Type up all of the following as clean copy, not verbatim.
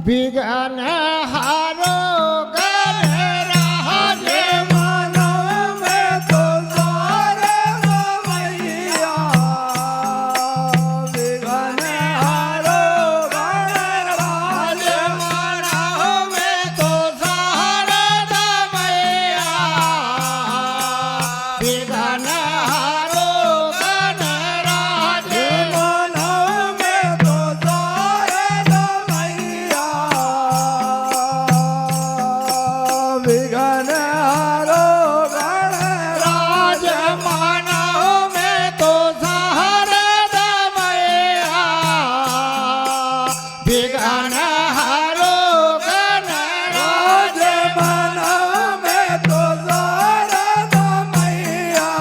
Begin हारो गणराज मानव में तो सारे मैया विघ्न हारो गणराज मानव में तो शारद मैया बिगन हारो गणराज मानव में तो सारे मैया विघ्न हारो गणराज राज मानव में तो शारद मैया बिगन हारो गणराज राज मानव में तो शारद मैया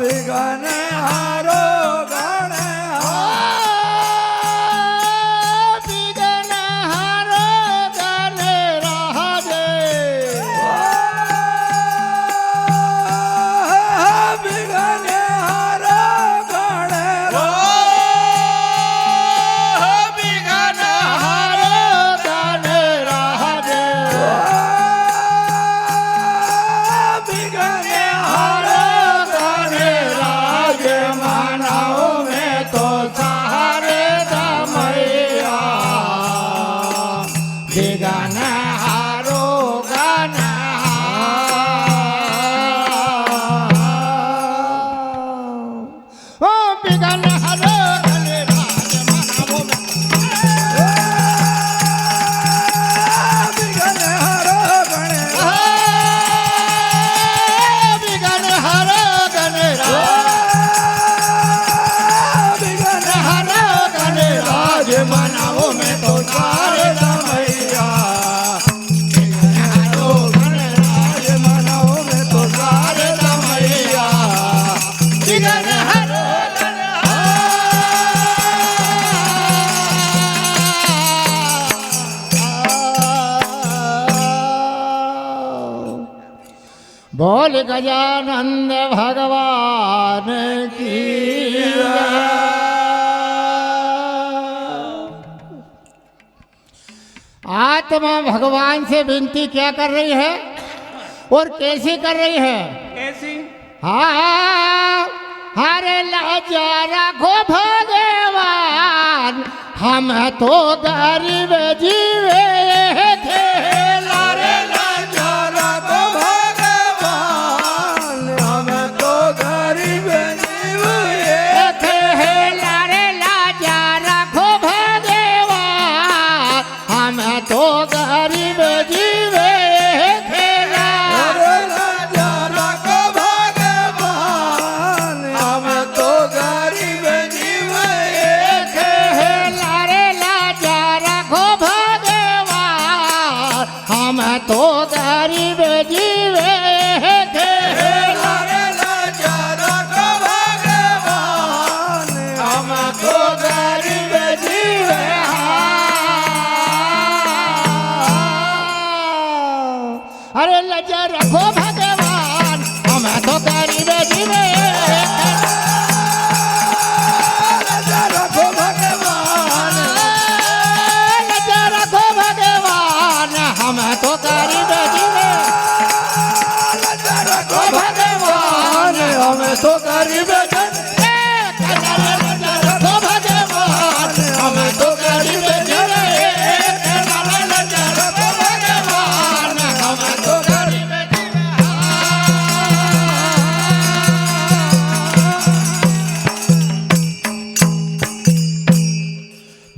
विघ्न हारो गणराज बिगन हारो गणराज विघ्न हारो गणराज बिगन हारो गणराज विघ्न हारो गणराज मानव में तो शारद मैया बिगन हारो गणराज ओ बिगन हारो गणराज मानव में विघ्न हारो गणराज बिगन हारो गणराज विघ्न हारो गणराज मानव में तो शारद मैया हारो गणराज मानव में तो शारद मैया बिगन हारो बोल गजानंद भगवान की जय। आत्मा भगवान से विनती क्या कर रही है और कैसे कर रही है? कैसी हाँ हरे लजा रखो भगवान हम तो गरीब जीवे थे लारे लजा रखो भगवान हम तो गरीब जीव थे लारे लाजा रखो भगवान हम तो गरीब जीवे थे अरे लजा रखो भगवान हम तो गरीब जीव लारे लाजा रखो भगवान हम तो गरीब जीवे थे अरे लजा रखो भगवान हम तो गरीब जीव अरे लजा रखो भगवान हम तो गरीब जीवे लजा रखो भगवान लजा रखो भगवान हम तो गरीब जीवे लजा रखो भगवान हम तो गरीब लजा रखो भगवान हम तो गरीब जीवे लजा रखो भगवान हम तो गरीब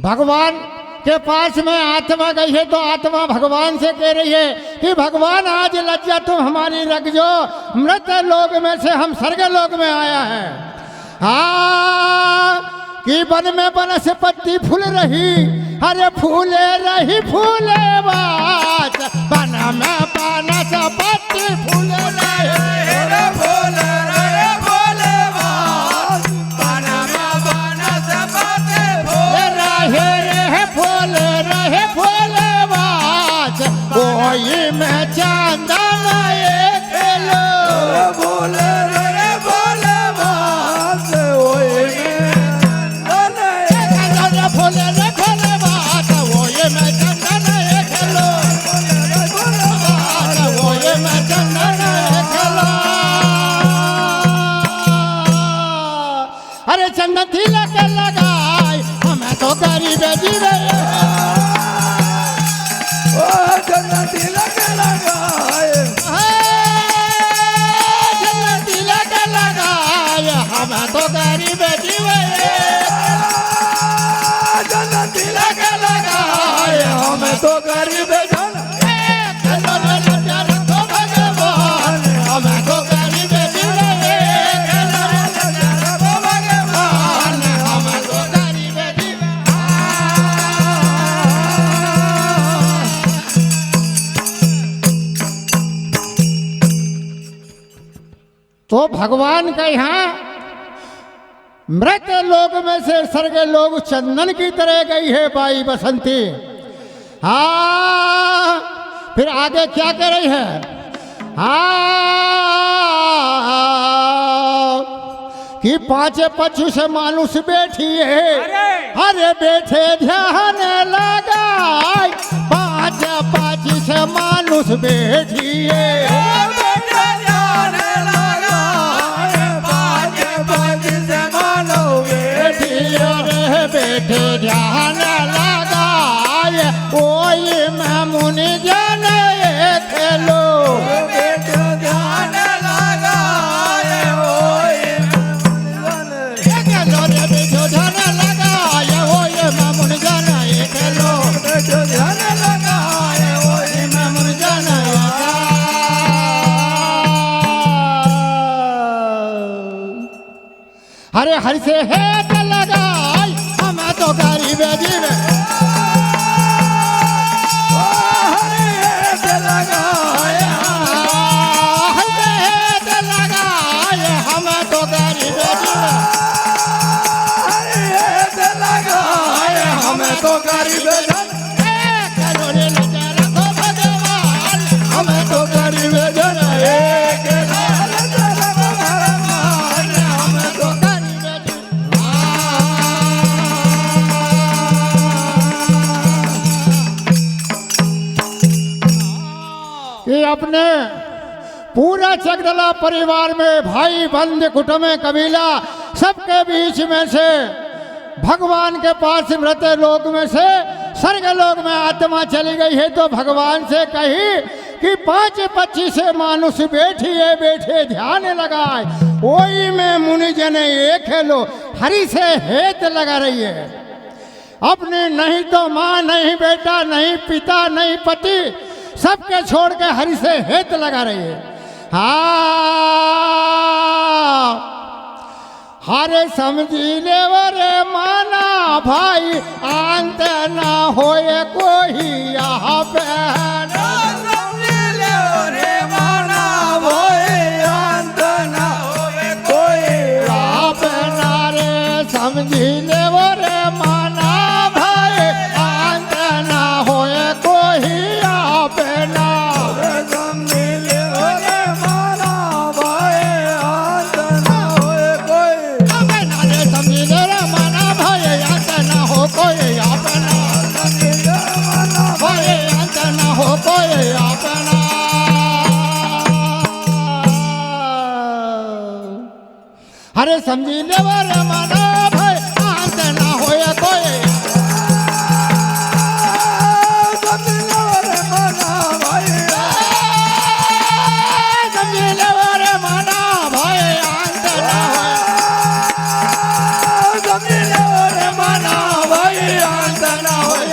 भगवान के पास में आत्मा गई है तो आत्मा भगवान से कह रही है कि भगवान आज लज्जा तुम हमारी रख जो मृत लोक में से हम स्वर्ग लोक में आया है। हाँ कि वन में बनस्पति फूल रही अरे फूले रही फूले बात वन में बनस्पति फूल रही बोले रे बोले बात बन में बनस्पति रहे फूले बात कोई में चंदन एक लो बोले रे बोले बात ओए में फूले रे फूले बात चंदन तिलक लगाए हमें तो गरीब जीवे ओ चंदन तिलक लगाए चंदन तिलक लगाए हमें तो गरीब जीवे चंदन तिलक लगाए हमें तो गरीब जन हमें तो गरीब जीवे भगवान हमें तो गरीब जीवे तो भगवान का यहाँ मृत लोक में से स्वर्ग लोग चंदन की तरह गई है बाई बसंती। हाँ फिर आगे क्या कह रही है? हाँ कि पांचे पक्षु से मानुष बैठी है अरे बैठे ध्यान लगाए पांच पक्षी से मानुष बैठी है बैठे ध्यान लगाए ओई मैं मुनि जन खेलो बैठो ध्यान लगाए ओए खेलो रे बैठो ध्यान लगाए ओई मैं मुनि जन खेलो बैठो ध्यान लगाए ओए मैं मुनि जन हरे हरि से हेत लगाए हमें तो गरीब जीवे हरे हेत लगाए हेत लगाए हमें तो गरीब जीवे हरे हेत लगाए हमें तो गरीब जन करो रे लजा रखो भगवान हमें तो गरीब जन एक लाल जन भगवान हमें तो ये अपने पूरा चकदला परिवार में भाई बंद कुटुंब कबीला सबके बीच में से भगवान के पास मृत लोक में से स्वर्ग लोक में आत्मा चली गई है तो भगवान से कही कि पांच पक्षी से मानुष बैठी है बैठे ध्यान लगाए वही में मुनि जन ये खेलो हरि से हेत लगा रही है अपने नहीं तो माँ नहीं बेटा नहीं पिता नहीं पति सबके छोड़ के हरि से हेत लगा रही है। हाँ हरे समझी ले रे माना भाई अंत ना होए कोई यहाँ पे रे माना भोए अंत ना होए कोई यहाँ पे ना रे समझी ले रे माना भाई अंत ना होए कोई यहाँ पे ना समझिले रे माना भोए अंत ना होए कोई समझी ले रे माना भाई अंत ना हो कोई यहाँ पे ना समझिले माना भाई अंत ना हो कोई यहाँ पे ना अरे समझी ले रे माना भाई अंत ना होए कोई समझिले रे माना भोए समझी ले रे माना भाई अंत ना होए समझिले रे माना भोए अंत ना होए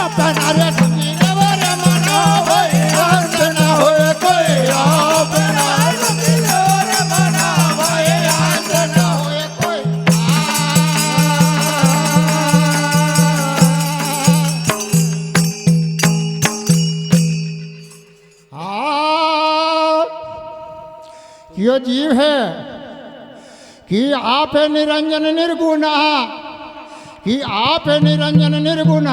अपना रे समझी ले रे माना भाई अंत ना होए कोई अपना समझिले रे माना भोए अंत ना होए कोई यो जीव है कि आप निरंजन निर्गुण कि आप निरंजन निर्गुण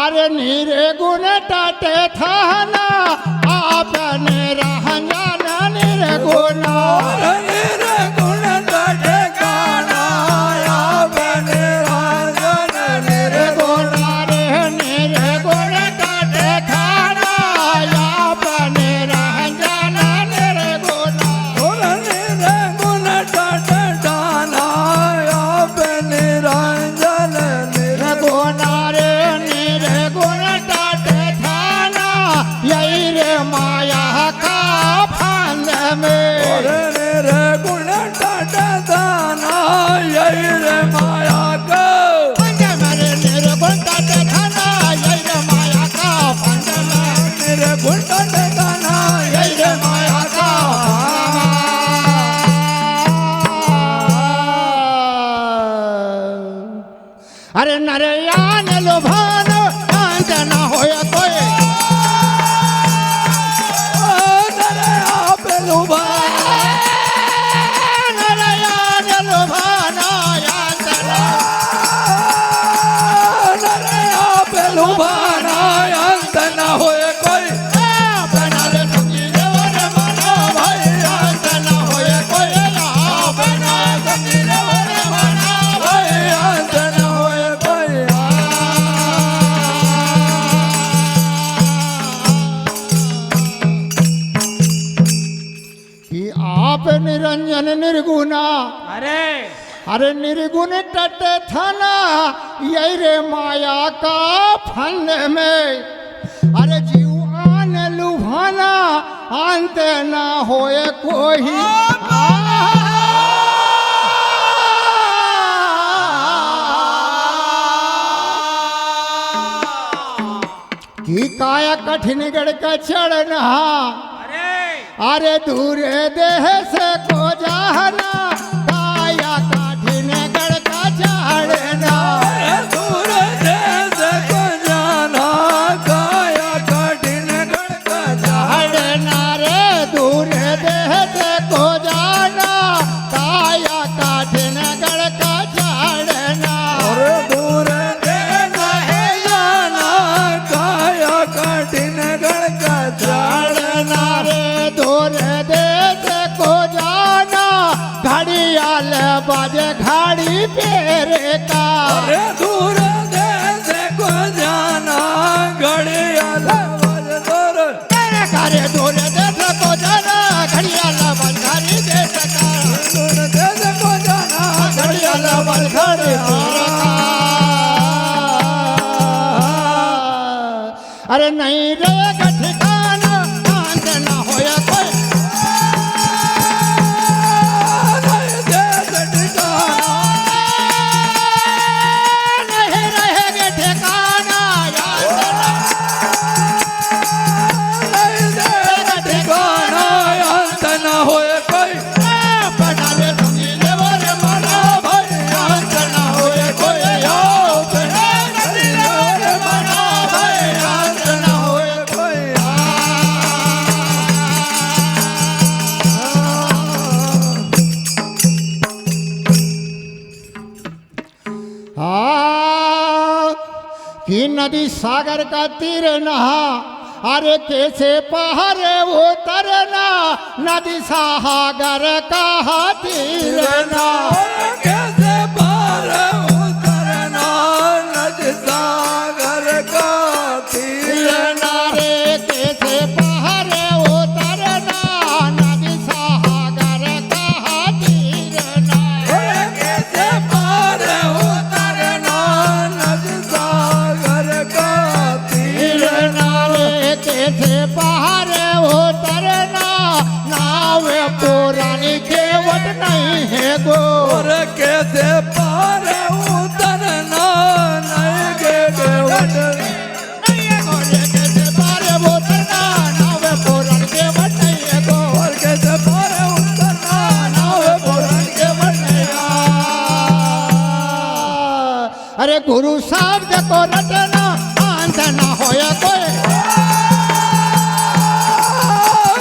अरे निर्गुण टटे थाना आप निरंजन निर्गुण रे गुण तटे गाना या बने राजन रे निर्गुण रे निर्गुण टटे थाना आप निरंजन निर्गुण गुण रे गुण तटे गाना अरे नरयान लुभान अंत न होय कोई નરે આપે લુભાના नरयान लुभान अंत न નરે આપે લુભાના અંત ના હોય કોઈ बना ले संगी देवर मना भाई अंत न होय कोई बना संगी देवर मना भाई અંત ના હોય કોઈ कि आप निरंजन निर्गुणा अरे निर्गुण तट थाना यही रे माया का फन में अरे जीवान लुभाना अंत ना होए कोई कि काया कठिन गढ़ का चढ़ना अरे दूर देह से को जाना काया कठिन गढ़ का चढ़ना दूर देश को जाना काया कठिन गढ़ का चढ़ना रे दूर देह से को जाना काया कठिन गढ़ का चढ़ना और दूर देश है जाना काया कठिन गढ़ का चढ़ना रे दूर देश को जाना घड़ियाल बाजे घड़ी पेरे का अरे दूर देश को जाना घड़ियाल बज दूर तेरे कार्य दूर देश को जाना घड़ियाल बाजे घड़ी देश का दूर देश को जाना घड़ियाल बाजे घड़ी पेरे का अरे नहीं रे ठिकाना शांत ना होया कोई नहीं देश ठिकाना नहीं रहेगे ठिकाना नहीं देश ठिकाना अंत न होए कोई बना ले संगी देवर मना भाई अंत ना होए कोई बना देवर मना भाई अंत ना होए कोई हाँ कि नदी सागर का तीर नहा अरे कैसे पहाड़ उतरना नदी सागर का तीर ना कैसे पार उतरना नज सागर का तीर रे कैसे पहाड़ उतरना नदी सागर का तीर ना कैसे पार उतरना नज सागर का तीर रे कैसे पहाड़ उतरना नाव पुरानी केवट नहीं है गो और कैसे पार उतरना नए गे गेवट कैसे पार उतरना नाव पुरानी केवट नहीं है गो और कैसे पार उतरना नाव पुरानी केवट नहीं है। अरे गुरु साहब देखो रटना अंत ना होया कोई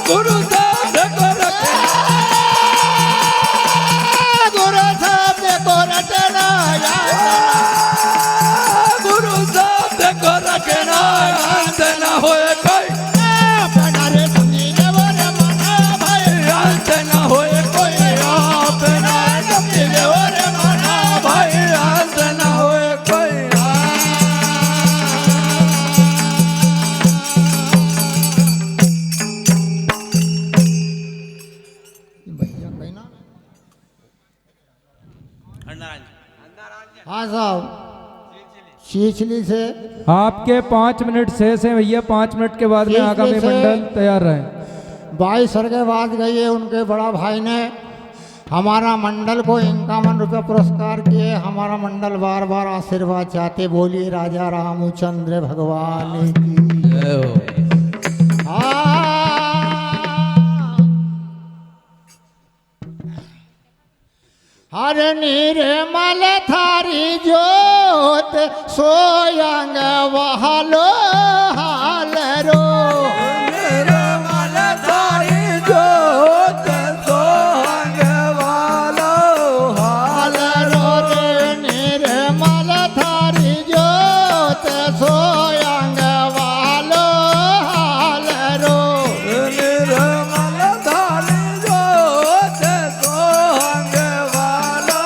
गुरु साहब को रखे गुरु साहब देखो रटना गुरु साहब को रखना अंत न होए कोई बना रे संगी देवर मना भाई अंत न होए कोई अपना संगी देवर मना भाई अंत न होए कोई भैया कहना हाँ साहब चीचली से आपके 5 मिनट शेष हैं भैया। 5 मिनट के बाद में ठीक आगामी है, मंडल तैयार रहे। 22 सरगे बाद गई है उनके बड़ा भाई ने हमारा मंडल को 51 रुपये पुरस्कार किए। हमारा मंडल बार बार आशीर्वाद चाहते बोलिए राजा रामचंद्र भगवान की हर निर्मल थारी जोत रे सोयंग वालो हाल रो निर्मल थारी जोत सोहंग वालो हाल रो रे निर्मल थारी जोत सोयंग वालो हाल रो निर्मल थारी जोत सोहंग वालो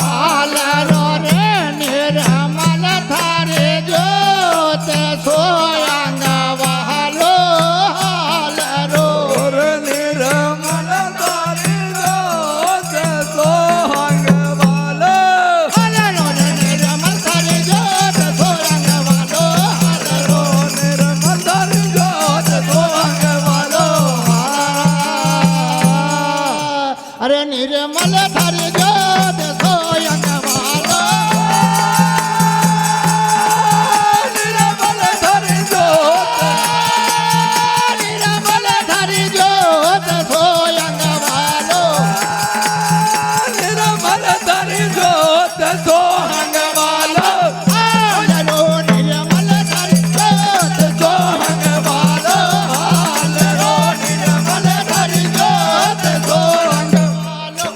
हाल रो रे निर्मल थारी जोत सोयंग वालो हाल रो और निर्मल थारी जोत सोहंग वालो हाल रो रे निर्मल थारी जोत सोयंग वालो हाल रो निर्मल थारी जोत सोहंग वालो अरे निर्मल थारी जोत सोयंग वालो निर्मल थारी जोत निर्मल थारी जोत सोयंग वालो निर्मल थारी जोत सोहंग वालो हाल रो निर्मल थारी जोत सोयंग वालो हाल रो निर्मल थारी जोत सोयंग वालो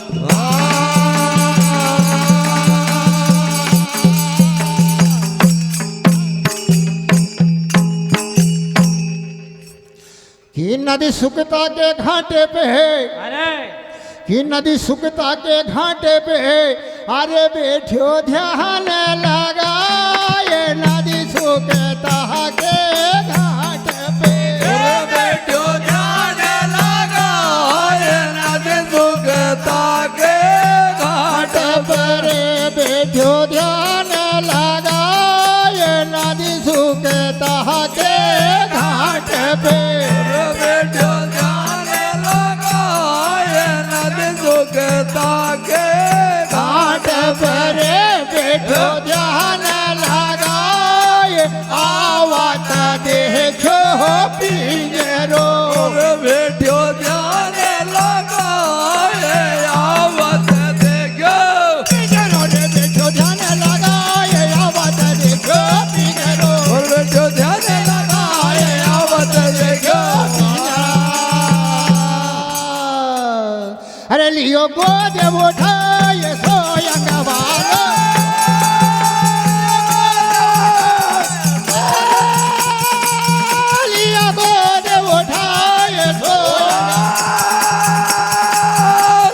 कि नदी सुकता के घाटे पे है अरे कि नदी सुकता के घाटे पे अरे बैठो ध्यान लगाए नदी सुकता के घाटे पे बैठो ध्यान लगाए नदी सुखता के घाट पर बैठो ध्यान लगाए नदी सुकता के घाट पे बैठो ध्यान लगाए नदी सुखता के घाट पर बैठो ध्यान लगाए आवत देखो पिंजरो बैठो ध्यान लगाए आवत देखो पिंजरो रे बैठो ध्यान लगाए आवत देखो पिंजरो बैठो ध्यान लगाए आवत देखो अरे लियो गोद उठाए सोयंग वालो लियो गोद उठाए सोयंग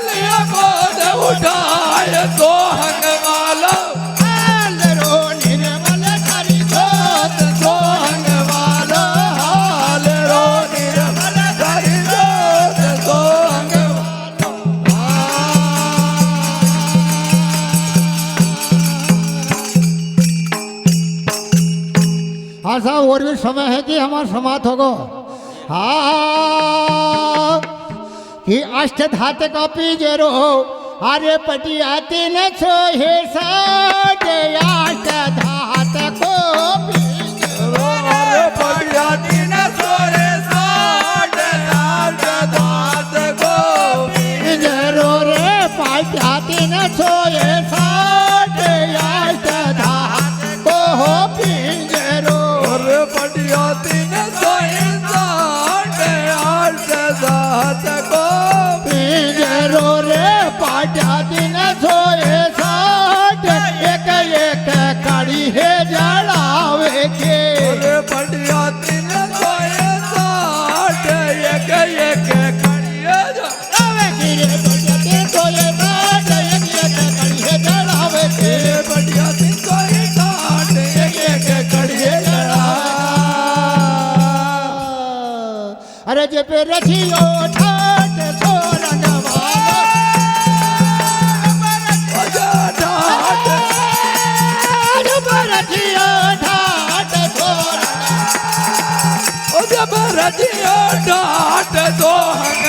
लिया गोद उठाए सोहंग वालो हाल रो निर्मल थारी जोत सोहंग वालो हाल रो निर्मल थारी जोत सोहंग ऐसा और भी समय है कि हमारा समाप्त होगो हाँ कि अष्ट धात का पीजरो अरे पटियाती न छोहे साडे अष्ट धात को पीजरो पटिया दिन सोरे साठ लाख दात को पीजरो रे पटियाती न छोहे साडे अष्ट धात को पीजरो और पटिया दिन सोए साठ आठ दात को पिंजरो रे पाटा दिन सोए साठ एक एक कड़ी है जड़ावे के और पटिया दिन सोए साठ एक एक खड़िए जड़ावे के रे पाटा दिन सोए साठ एक एक कड़ी है जड़ावे के पटिया दिन सोए साठ एक एक खड़िए अरे जे पे रखियो ठाट छोरंग वाला जे पे रखियो ठाट छोरंग जब रजियो डाट सोहंग